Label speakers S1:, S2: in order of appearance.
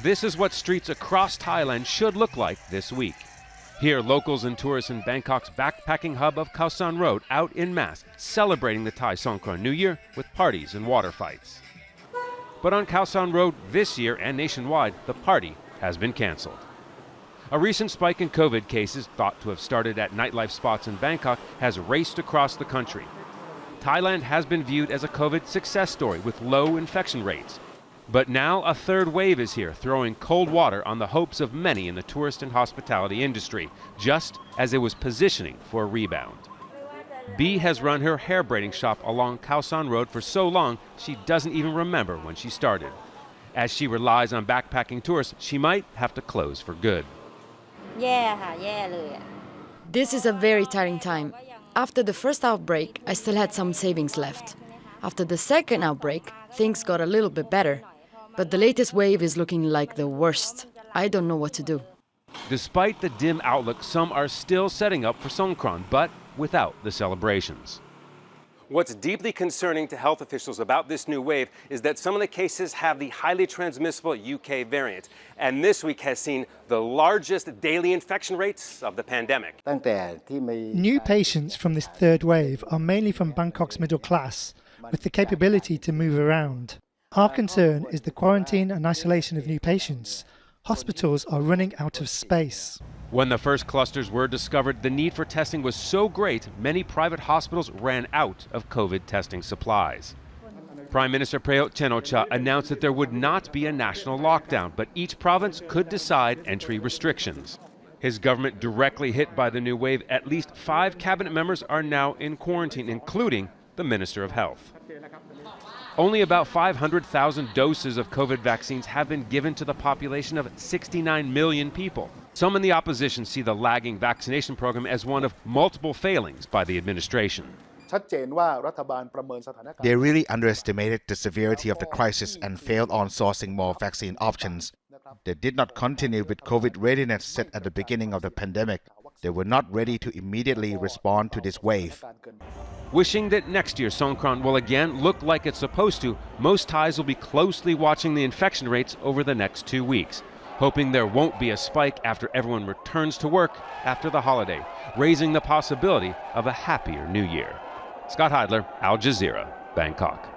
S1: This is what streets across Thailand should look like this week. Here, locals and tourists in Bangkok's backpacking hub of KHAOSAN Road out en masse, celebrating the Thai Songkran New Year with parties and water fights. But on KHAOSAN Road this year and nationwide, the party has been canceled. A recent spike in COVID cases, thought to have started at nightlife spots in Bangkok, has raced across the country. Thailand has been viewed as a COVID success story with low infection rates. But now a third wave is here, throwing cold water on the hopes of many in the tourist and hospitality industry, just as it was positioning for a rebound. B has run her hair braiding shop along KHAOSAN Road for so long she doesn't even remember when she started. As she relies on backpacking tourists, she might have to close for good.
S2: This is a very tiring time. After the first outbreak, I still had some savings left. After the second outbreak, things got a little bit better. But the latest wave is looking like the worst. I don't know what to do.
S1: Despite the dim outlook, some are still setting up for Songkran, but without the celebrations. What's deeply concerning to health officials about this new wave is that some of the cases have the highly transmissible UK variant. And this week has seen the largest daily infection rates of the pandemic.
S3: New patients from this third wave are mainly from Bangkok's middle class, with the capability to move around. Our concern is the quarantine and isolation of new patients. Hospitals are running out of space.
S1: When the first clusters were discovered, the need for testing was so great, many private hospitals ran out of COVID testing supplies. Prime Minister Prayut Chan-o-cha announced that there would not be a national lockdown, but each province could decide entry restrictions. His government directly hit by the new wave, at least 5 cabinet members are now in quarantine, including the Minister of Health. Only about 500,000 doses of COVID vaccines have been given to the population of 69 million people. Some in the opposition see the lagging vaccination program as one of multiple failings by the administration.
S4: They really underestimated the severity of the crisis and failed on sourcing more vaccine options. They did not continue with COVID readiness set at the beginning of the pandemic. They were not ready to immediately respond to this wave.
S1: Wishing that next year Songkran will again look like it's supposed to, most Thais will be closely watching the infection rates over the next 2 weeks, hoping there won't be a spike after everyone returns to work after the holiday, raising the possibility of a happier new year. Scott Heidler, Al Jazeera, Bangkok.